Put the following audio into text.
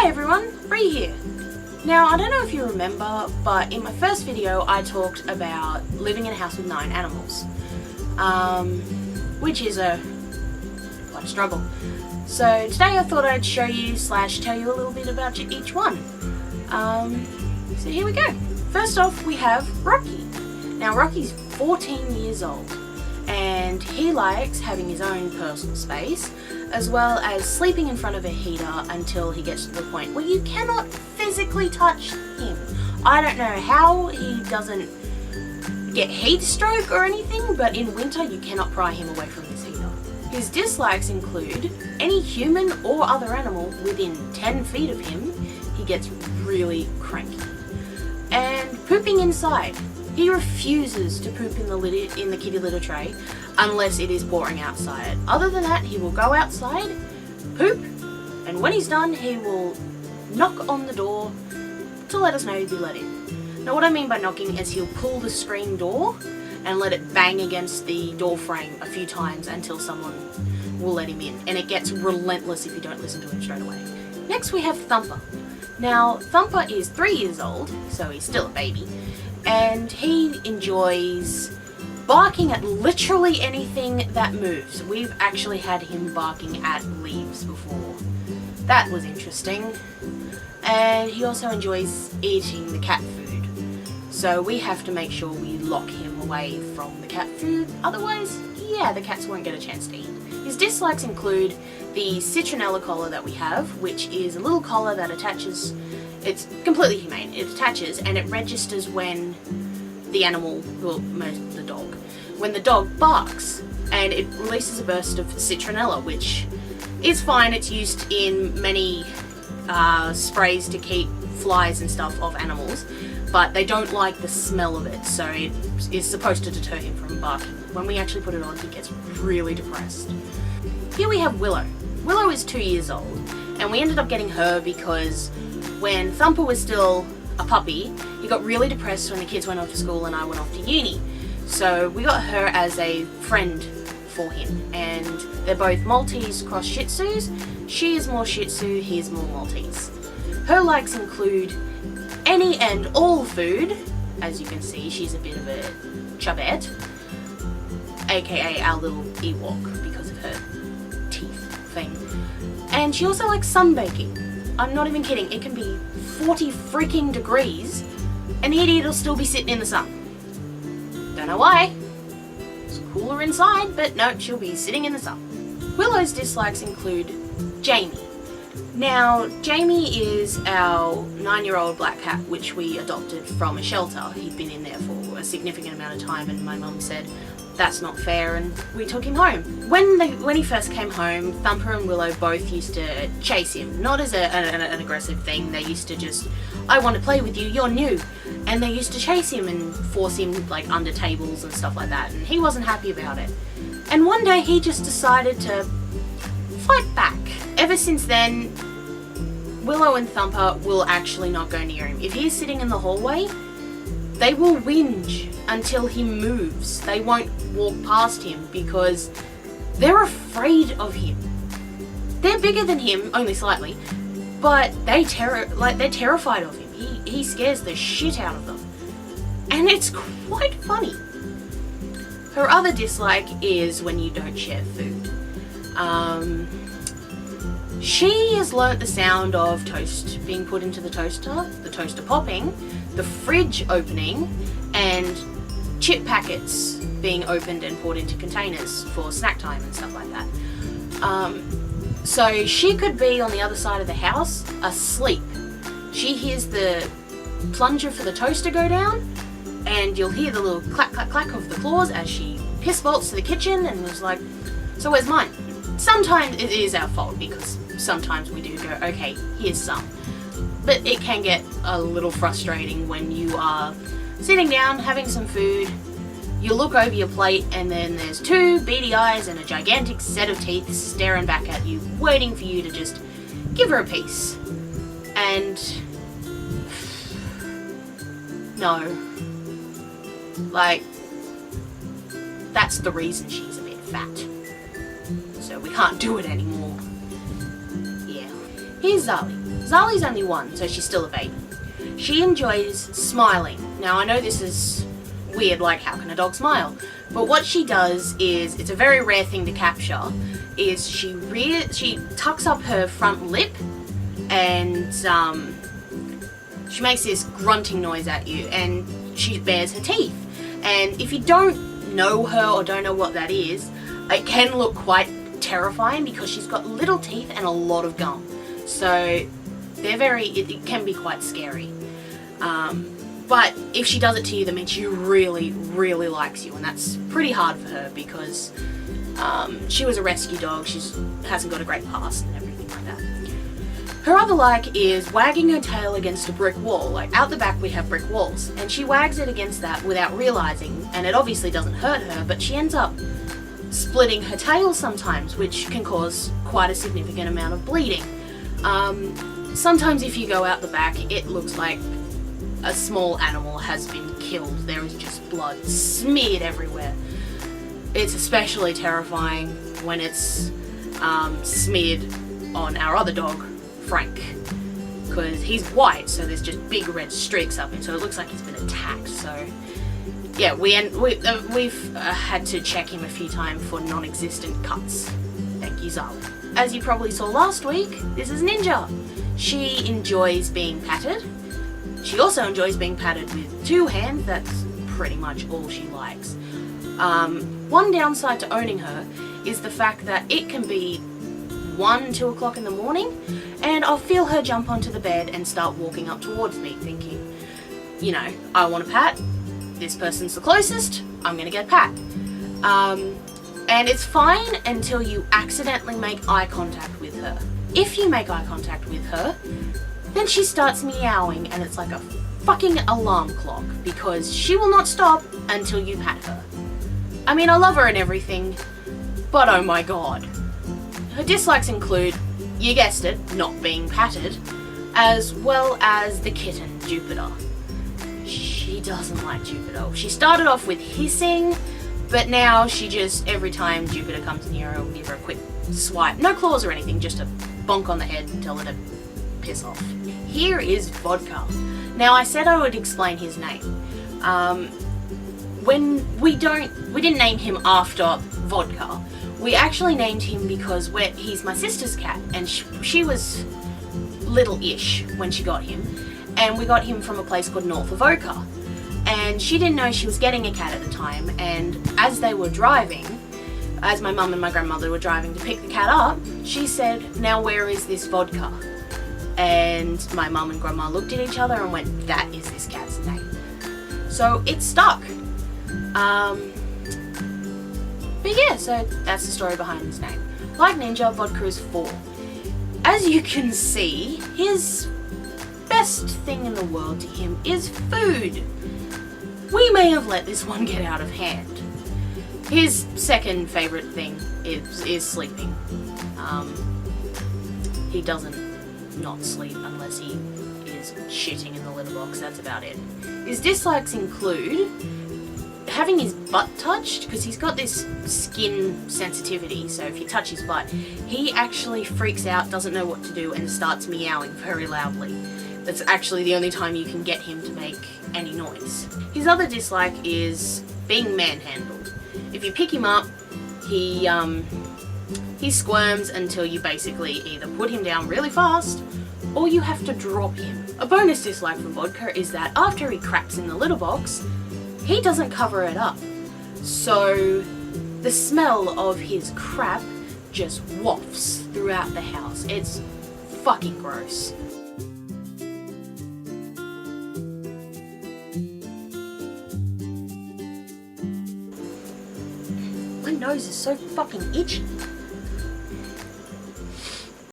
everyone, Bree here. Now, I don't know if you remember, but in my first video I talked about living in a house with 9 animals, which is quite a struggle. So today I thought I'd show you / tell you a little bit about each one. So here we go. First off, we have Rocky. Now Rocky's 14 years old and he likes having his own personal space, as well as sleeping in front of a heater until he gets to the point where you cannot physically touch him. I don't know how he doesn't get heat stroke or anything, but in winter you cannot pry him away from his heater. His dislikes include any human or other animal within 10 feet of him. He gets really cranky. And pooping inside. He refuses to poop in the kitty litter tray unless it is pouring outside. Other than that, he will go outside, poop, and when he's done, he will knock on the door to let us know he'll be let in. Now what I mean by knocking is he'll pull the screen door and let it bang against the door frame a few times until someone will let him in. And it gets relentless if you don't listen to him straight away. Next we have Thumper. Now Thumper is 3 years old, so he's still a baby. And he enjoys barking at literally anything that moves. We've actually had him barking at leaves before. That was interesting. And he also enjoys eating the cat food. So we have to make sure we lock him away from the cat food. Otherwise, yeah, the cats won't get a chance to eat. His dislikes include the citronella collar that we have, which is a little collar that attaches. It's completely humane. It attaches and it registers when the animal, well, the dog, when the dog barks, and it releases a burst of citronella, which is fine. It's used in many sprays to keep flies and stuff off animals, but they don't like the smell of it, so it is supposed to deter him from barking. When we actually put it on, he gets really depressed. Here we have Willow. Willow is 2 years old, and we ended up getting her because when Thumper was still a puppy, he got really depressed when the kids went off to school and I went off to uni. So we got her as a friend for him, and they're both Maltese cross Shih Tzus. She is more Shih Tzu, he is more Maltese. Her likes include any and all food. As you can see, she's a bit of a chubbette, aka our little Ewok because of her teeth thing. And she also likes sunbaking. I'm not even kidding, it can be 40 freaking degrees and the idiot will still be sitting in the sun. Don't know why. It's cooler inside, but no, she'll be sitting in the sun. Willow's dislikes include Jamie. Now, Jamie is our 9-year-old black cat, which we adopted from a shelter. He'd been in there for a significant amount of time and my mum said, that's not fair, and we took him home. When he first came home, Thumper and Willow both used to chase him, not as an aggressive thing. They used to just, I want to play with you, you're new. And they used to chase him and force him like under tables and stuff like that, and he wasn't happy about it. And one day he just decided to fight back. Ever since then, Willow and Thumper will actually not go near him. If he's sitting in the hallway, they will whinge until he moves. They won't walk past him because they're afraid of him. They're bigger than him, only slightly, but they're terrified of him. He scares the shit out of them. And it's quite funny. Her other dislike is when you don't share food. She has learnt the sound of toast being put into the toaster popping, the fridge opening, and chip packets being opened and poured into containers for snack time and stuff like that. So she could be on the other side of the house asleep. She hears the plunger for the toaster go down, and you'll hear the little clack clack clack of the claws as she piss bolts to the kitchen and was like, so where's mine? Sometimes it is our fault because sometimes we do go, okay, here's some. But it can get a little frustrating when you are sitting down having some food, you look over your plate and then there's 2 beady eyes and a gigantic set of teeth staring back at you, waiting for you to just give her a piece. And no, like, that's the reason she's a bit fat. So we can't do it anymore. Yeah. Here's Zali. Zali's only 1, so she's still a baby. She enjoys smiling. Now I know this is weird, like how can a dog smile? But what she does is, it's a very rare thing to capture, is she tucks up her front lip and she makes this grunting noise at you, and she bares her teeth. And if you don't know her or don't know what that is, it can look quite terrifying because she's got little teeth and a lot of gum. So it can be quite scary. But if she does it to you, that means she really, really likes you, and that's pretty hard for her because she was a rescue dog. She hasn't got a great past and everything like that. Her other like is wagging her tail against a brick wall. Like out the back we have brick walls, and she wags it against that without realizing, and it obviously doesn't hurt her, but she ends up splitting her tail sometimes, which can cause quite a significant amount of bleeding. Sometimes if you go out the back, it looks like a small animal has been killed. There is just blood smeared everywhere. It's especially terrifying when it's smeared on our other dog, Frank, because he's white, so there's just big red streaks up him, so it looks like he's been attacked. So yeah, we've had to check him a few times for non-existent cuts. Thank you, Zali. As you probably saw last week, this is Ninja. She enjoys being patted. She also enjoys being patted with 2 hands. That's pretty much all she likes. One downside to owning her is the fact that it can be 1, 2 o'clock in the morning, and I'll feel her jump onto the bed and start walking up towards me thinking, you know, I want a pat, this person's the closest, I'm gonna get a pat. And it's fine until you accidentally make eye contact with her. If you make eye contact with her, then she starts meowing, and it's like a fucking alarm clock because she will not stop until you pat her. I mean, I love her and everything, but oh my god. Her dislikes include, you guessed it, not being patted, as well as the kitten, Jupiter. She doesn't like Jupiter. She started off with hissing, but now she just, every time Jupiter comes near her, will give her a quick swipe. No claws or anything, just a bonk on the head and tell her to piss off. Here is Vodka. Now I said I would explain his name. When we didn't name him after Vodka. We actually named him because he's my sister's cat, and she was little-ish when she got him, and we got him from a place called North of Oka. And she didn't know she was getting a cat at the time, and as they were driving, as my mum and my grandmother were driving to pick the cat up, she said, "Now where is this Vodka?" And my mum and grandma looked at each other and went, "That is this cat's name." So it stuck. But yeah, so that's the story behind his name. Like Ninja, Vodka is 4. As you can see, his best thing in the world to him is food. We may have let this one get out of hand. His second favourite thing is sleeping. He doesn't not sleep unless he is shitting in the litter box, that's about it. His dislikes include having his butt touched, because he's got this skin sensitivity, so if you touch his butt, he actually freaks out, doesn't know what to do, and starts meowing very loudly. That's actually the only time you can get him to make any noise. His other dislike is being manhandled. If you pick him up, he squirms until you basically either put him down really fast, or you have to drop him. A bonus dislike for Vodka is that after he craps in the litter box, he doesn't cover it up. So the smell of his crap just wafts throughout the house. It's fucking gross. My nose is so fucking itchy.